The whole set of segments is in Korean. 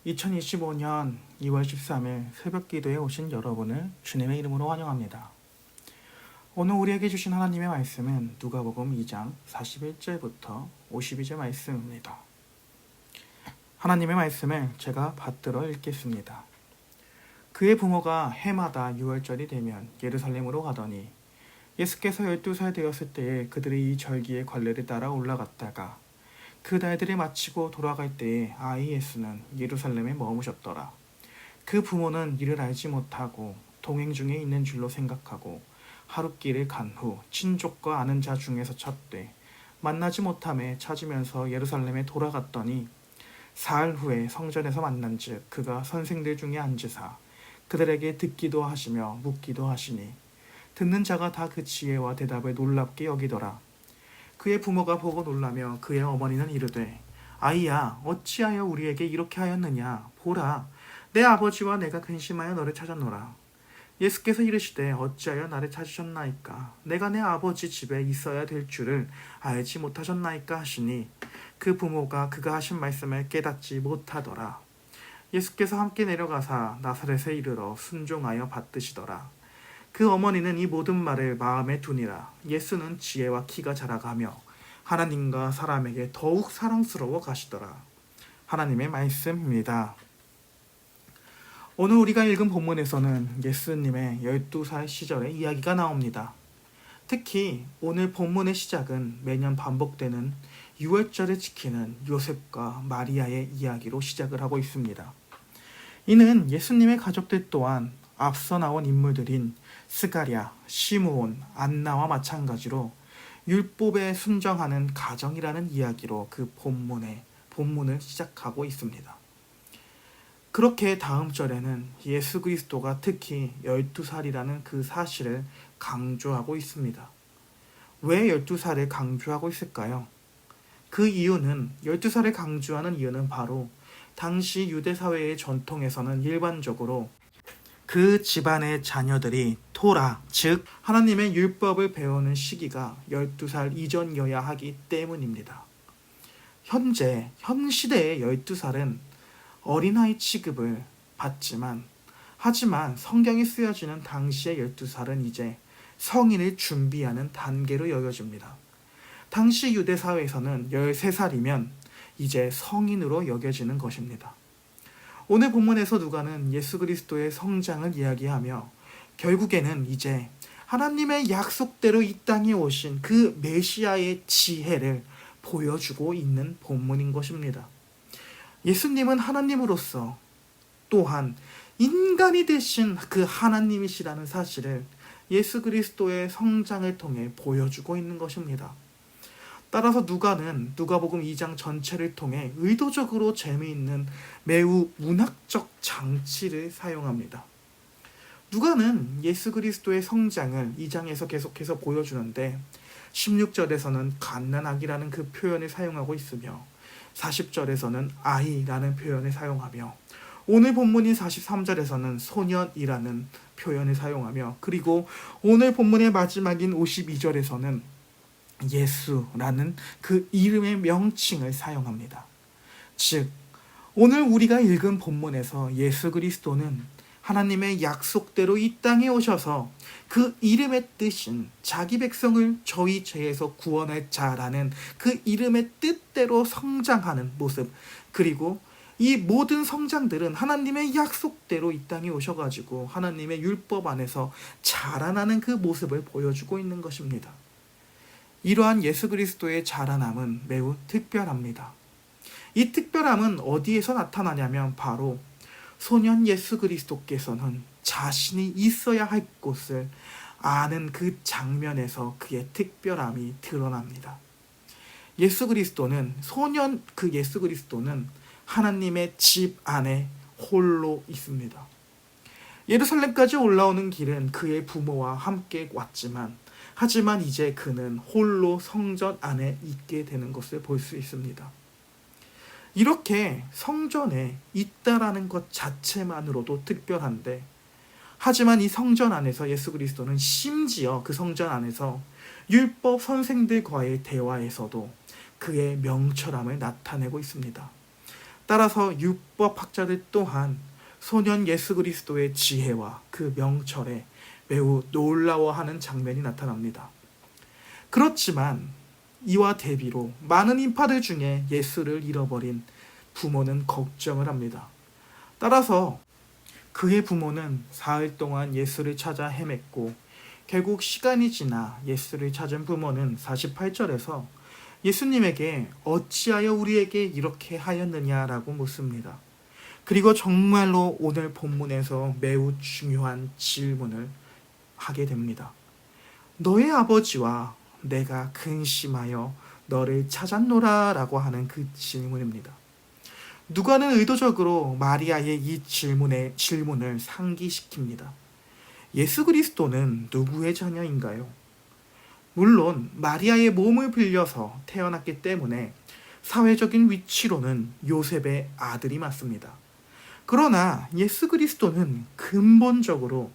2025년 2월 13일 새벽 기도에 오신 여러분을 주님의 이름으로 환영합니다. 오늘 우리에게 주신 하나님의 말씀은 누가복음 2장 41절부터 52절 말씀입니다. 하나님의 말씀을 제가 받들어 읽겠습니다. 그의 부모가 해마다 6월절이 되면 예루살렘으로 가더니 예수께서 12살 되었을 때에 그들이 이 절기의 관례를 따라 올라갔다가 그 날들을 마치고 돌아갈 때에 아이 예수는 예루살렘에 머무셨더라. 그 부모는 이를 알지 못하고 동행 중에 있는 줄로 생각하고 하룻길을 간 후 친족과 아는 자 중에서 찾되 만나지 못함에 찾으면서 예루살렘에 돌아갔더니 사흘 후에 성전에서 만난즉 그가 선생들 중에 앉으사 그들에게 듣기도 하시며 묻기도 하시니 듣는 자가 다 그 지혜와 대답을 놀랍게 여기더라. 그의 부모가 보고 놀라며 그의 어머니는 이르되 아이야 어찌하여 우리에게 이렇게 하였느냐 보라 내 아버지와 내가 근심하여 너를 찾았노라. 예수께서 이르시되 어찌하여 나를 찾으셨나이까 내가 내 아버지 집에 있어야 될 줄을 알지 못하셨나이까 하시니 그 부모가 그가 하신 말씀을 깨닫지 못하더라. 예수께서 함께 내려가사 나사렛에 이르러 순종하여 받드시더라. 그 어머니는 이 모든 말을 마음에 두니라. 예수는 지혜와 키가 자라가며 하나님과 사람에게 더욱 사랑스러워 가시더라. 하나님의 말씀입니다. 오늘 우리가 읽은 본문에서는 예수님의 12살 시절의 이야기가 나옵니다. 특히 오늘 본문의 시작은 매년 반복되는 6월절을 지키는 요셉과 마리아의 이야기로 시작을 하고 있습니다. 이는 예수님의 가족들 또한 앞서 나온 인물들인 스가랴, 시므온, 안나와 마찬가지로 율법에 순종하는 가정이라는 이야기로 그 본문을 시작하고 있습니다. 그렇게 다음 절에는 예수 그리스도가 특히 12살이라는 그 사실을 강조하고 있습니다. 왜 12살을 강조하고 있을까요? 그 이유는 12살을 강조하는 이유는 바로 당시 유대사회의 전통에서는 일반적으로 그 집안의 자녀들이 토라, 즉 하나님의 율법을 배우는 시기가 12살 이전이어야 하기 때문입니다. 현 시대의 12살은 어린아이 취급을 하지만 성경이 쓰여지는 당시의 12살은 이제 성인을 준비하는 단계로 여겨집니다. 당시 유대사회에서는 13살이면 이제 성인으로 여겨지는 것입니다. 오늘 본문에서 누가는 예수 그리스도의 성장을 이야기하며 결국에는 이제 하나님의 약속대로 이 땅에 오신 그 메시아의 지혜를 보여주고 있는 본문인 것입니다. 예수님은 하나님으로서 또한 인간이 되신 그 하나님이시라는 사실을 예수 그리스도의 성장을 통해 보여주고 있는 것입니다. 따라서 누가는 누가복음 2장 전체를 통해 의도적으로 재미있는 매우 문학적 장치를 사용합니다. 누가는 예수 그리스도의 성장을 2장에서 계속해서 보여주는데 16절에서는 갓난아기라는 그 표현을 사용하고 있으며 40절에서는 아이라는 표현을 사용하며 오늘 본문인 43절에서는 소년이라는 표현을 사용하며 그리고 오늘 본문의 마지막인 52절에서는 예수라는 그 이름의 명칭을 사용합니다. 즉 오늘 우리가 읽은 본문에서 예수 그리스도는 하나님의 약속대로 이 땅에 오셔서 그 이름의 뜻인 자기 백성을 저희 죄에서 구원할 자라는 그 이름의 뜻대로 성장하는 모습, 그리고 이 모든 성장들은 하나님의 약속대로 이 땅에 오셔가지고 하나님의 율법 안에서 자라나는 그 모습을 보여주고 있는 것입니다. 이러한 예수 그리스도의 자라남은 매우 특별합니다. 이 특별함은 어디에서 나타나냐면 바로 소년 예수 그리스도께서는 자신이 있어야 할 곳을 아는 그 장면에서 그의 특별함이 드러납니다. 예수 그리스도는 하나님의 집 안에 홀로 있습니다. 예루살렘까지 올라오는 길은 그의 부모와 함께 하지만 이제 그는 홀로 성전 안에 있게 되는 것을 볼 수 있습니다. 이렇게 성전에 있다라는 것 자체만으로도 특별한데, 하지만 이 성전 안에서 예수 그리스도는 심지어 그 성전 안에서 율법 선생들과의 대화에서도 그의 명철함을 나타내고 있습니다. 따라서 율법학자들 또한 소년 예수 그리스도의 지혜와 그 명철에 매우 놀라워하는 장면이 나타납니다. 그렇지만 이와 대비로 많은 인파들 중에 예수를 잃어버린 부모는 걱정을 합니다. 따라서 그의 부모는 사흘 동안 예수를 찾아 헤맸고 결국 시간이 지나 예수를 찾은 부모는 48절에서 예수님에게 어찌하여 우리에게 이렇게 하였느냐라고 묻습니다. 그리고 정말로 오늘 본문에서 매우 중요한 질문을 하게 됩니다. 너의 아버지와 내가 근심하여 너를 찾았노라 라고 하는 그 질문입니다. 누가는 의도적으로 마리아의 이 질문을 상기시킵니다. 예수 그리스도는 누구의 자녀인가요? 물론 마리아의 몸을 빌려서 태어났기 때문에 사회적인 위치로는 요셉의 아들이 맞습니다. 그러나 예수 그리스도는 근본적으로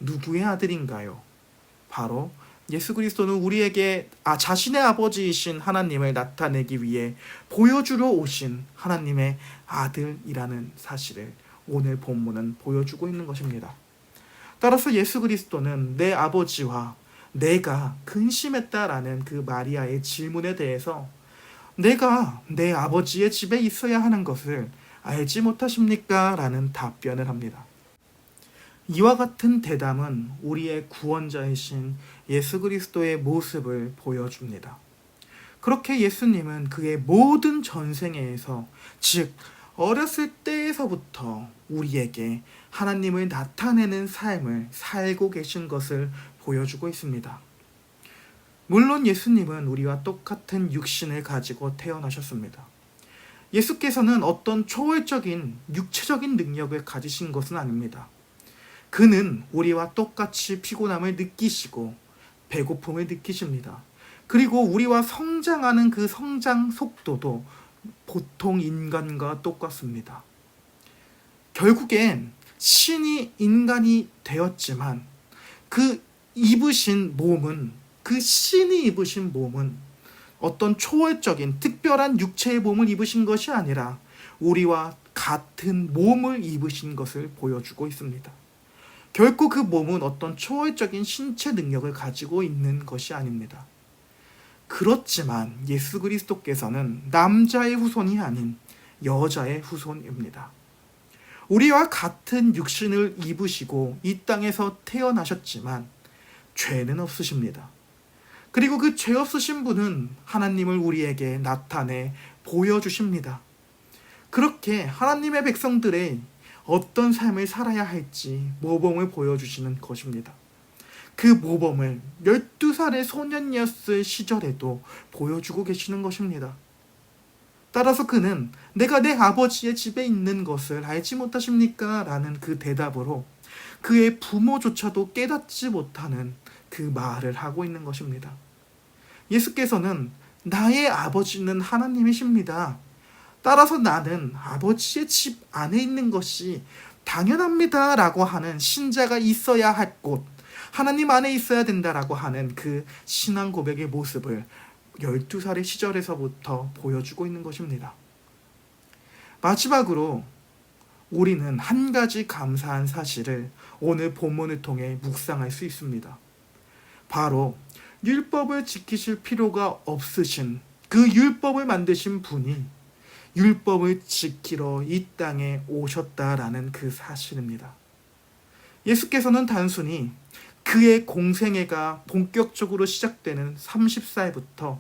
누구의 아들인가요? 바로 예수 그리스도는 우리에게 자신의 아버지이신 하나님을 나타내기 위해 보여주려 오신 하나님의 아들이라는 사실을 오늘 본문은 보여주고 있는 것입니다. 따라서 예수 그리스도는 내 아버지와 내가 근심했다라는 그 마리아의 질문에 대해서 내가 내 아버지의 집에 있어야 하는 것을 알지 못하십니까? 라는 답변을 합니다. 이와 같은 대담은 우리의 구원자이신 예수 그리스도의 모습을 보여줍니다. 그렇게 예수님은 그의 모든 전생애에서, 즉 어렸을 때에서부터 우리에게 하나님을 나타내는 삶을 살고 계신 것을 보여주고 있습니다. 물론 예수님은 우리와 똑같은 육신을 가지고 태어나셨습니다. 예수께서는 어떤 초월적인 육체적인 능력을 가지신 것은 아닙니다. 그는 우리와 똑같이 피곤함을 느끼시고 배고픔을 느끼십니다. 그리고 우리와 성장하는 그 성장 속도도 보통 인간과 똑같습니다. 결국엔 신이 인간이 되었지만 그 신이 입으신 몸은 어떤 초월적인 특별한 육체의 몸을 입으신 것이 아니라 우리와 같은 몸을 입으신 것을 보여주고 있습니다. 결코 그 몸은 어떤 초월적인 신체 능력을 가지고 있는 것이 아닙니다. 그렇지만 예수 그리스도께서는 남자의 후손이 아닌 여자의 후손입니다. 우리와 같은 육신을 입으시고 이 땅에서 태어나셨지만 죄는 없으십니다. 그리고 그 죄 없으신 분은 하나님을 우리에게 나타내 보여주십니다. 그렇게 하나님의 백성들의 어떤 삶을 살아야 할지 모범을 보여주시는 것입니다. 그 모범을 12살의 소년이었을 시절에도 보여주고 계시는 것입니다. 따라서 그는 내가 내 아버지의 집에 있는 것을 알지 못하십니까? 라는 그 대답으로 그의 부모조차도 깨닫지 못하는 그 말을 하고 있는 것입니다. 예수께서는 나의 아버지는 하나님이십니다. 따라서 나는 아버지의 집 안에 있는 것이 당연합니다 라고 하는 신자가 있어야 할 곳, 하나님 안에 있어야 된다라고 하는 그 신앙 고백의 모습을 12살의 시절에서부터 보여주고 있는 것입니다. 마지막으로 우리는 한 가지 감사한 사실을 오늘 본문을 통해 묵상할 수 있습니다. 바로 율법을 지키실 필요가 없으신 그 율법을 만드신 분이 율법을 지키러 이 땅에 오셨다라는 그 사실입니다. 예수께서는 단순히 그의 공생애가 본격적으로 시작되는 30살부터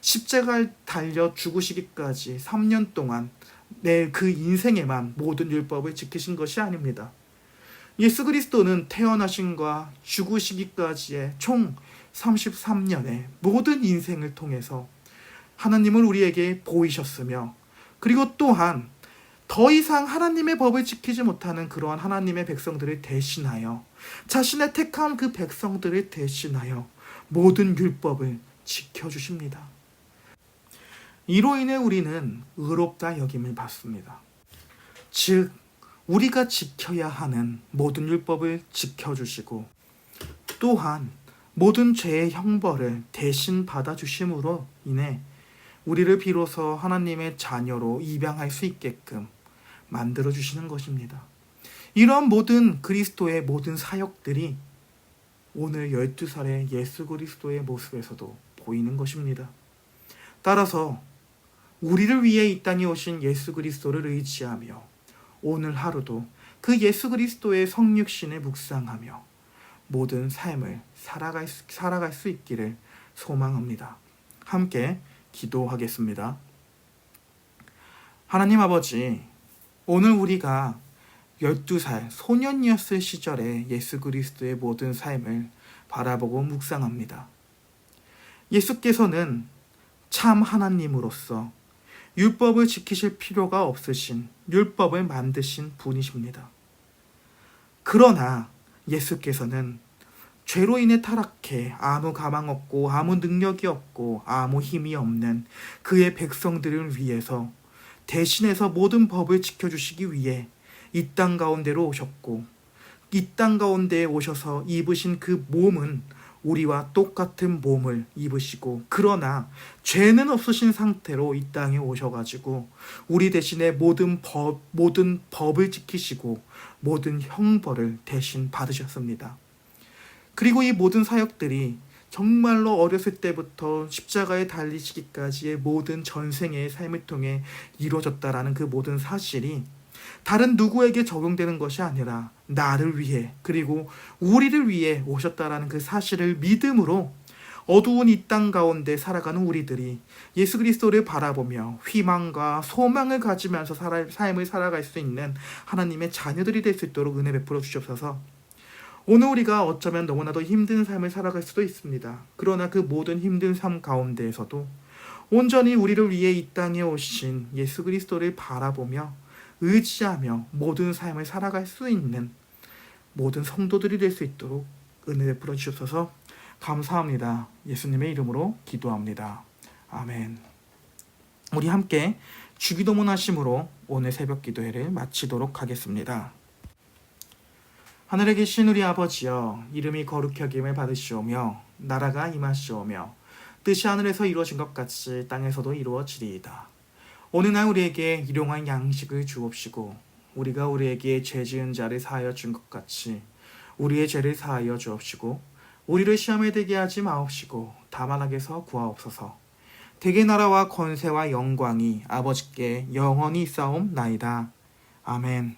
십자가를 달려 죽으시기까지 3년 동안 그 인생에만 모든 율법을 지키신 것이 아닙니다. 예수 그리스도는 태어나심과 죽으시기까지의 총 33년의 모든 인생을 통해서 하나님을 우리에게 보이셨으며, 그리고 또한 더 이상 하나님의 법을 지키지 못하는 그러한 하나님의 백성들을 대신하여, 자신의 택한 그 백성들을 대신하여 모든 율법을 지켜주십니다. 이로 인해 우리는 의롭다 여김을 받습니다. 즉 우리가 지켜야 하는 모든 율법을 지켜주시고 또한 모든 죄의 형벌을 대신 받아주심으로 인해 우리를 비로소 하나님의 자녀로 입양할 수 있게끔 만들어 주시는 것입니다. 이러한 모든 그리스도의 모든 사역들이 오늘 12살의 예수 그리스도의 모습에서도 보이는 것입니다. 따라서 우리를 위해 이 땅에 오신 예수 그리스도를 의지하며 오늘 하루도 그 예수 그리스도의 성육신을 묵상하며 모든 삶을 살아갈 수 있기를 소망합니다. 함께 기도하겠습니다. 하나님 아버지, 오늘 우리가 12살 소년이었을 시절에 예수 그리스도의 모든 삶을 바라보고 묵상합니다. 예수께서는 참 하나님으로서 율법을 지키실 필요가 없으신 율법을 만드신 분이십니다. 그러나 예수께서는 죄로 인해 타락해 아무 가망 없고 아무 능력이 없고 아무 힘이 없는 그의 백성들을 위해서 대신해서 모든 법을 지켜주시기 위해 이 땅 가운데로 오셨고 이 땅 가운데에 오셔서 입으신 그 몸은 우리와 똑같은 몸을 입으시고 그러나 죄는 없으신 상태로 이 땅에 오셔가지고 우리 대신에 모든 법을 지키시고 모든 형벌을 대신 받으셨습니다. 그리고 이 모든 사역들이 정말로 어렸을 때부터 십자가에 달리시기까지의 모든 전생의 삶을 통해 이루어졌다라는 그 모든 사실이 다른 누구에게 적용되는 것이 아니라 나를 위해 그리고 우리를 위해 오셨다라는 그 사실을 믿음으로 어두운 이 땅 가운데 살아가는 우리들이 예수 그리스도를 바라보며 희망과 소망을 가지면서 삶을 살아갈 수 있는 하나님의 자녀들이 될 수 있도록 은혜 베풀어 주시옵소서. 오늘 우리가 어쩌면 너무나도 힘든 삶을 살아갈 수도 있습니다. 그러나 그 모든 힘든 삶 가운데에서도 온전히 우리를 위해 이 땅에 오신 예수 그리스도를 바라보며 의지하며 모든 삶을 살아갈 수 있는 모든 성도들이 될 수 있도록 은혜 베풀어 주셔서 감사합니다. 예수님의 이름으로 기도합니다. 아멘. 우리 함께 주기도문 하심으로 오늘 새벽 기도회를 마치도록 하겠습니다. 하늘에 계신 우리 아버지여, 이름이 거룩히 여김을 받으시오며 나라가 임하시오며 뜻이 하늘에서 이루어진 것 같이 땅에서도 이루어지리이다. 오늘 날 우리에게 일용할 양식을 주옵시고 우리가 우리에게 죄 지은 자를 사하여 준 것 같이 우리의 죄를 사하여 주옵시고 우리를 시험에 들게 하지 마옵시고 다만 악에서 구하옵소서. 대개 나라와 권세와 영광이 아버지께 영원히 있사옵나이다. 아멘.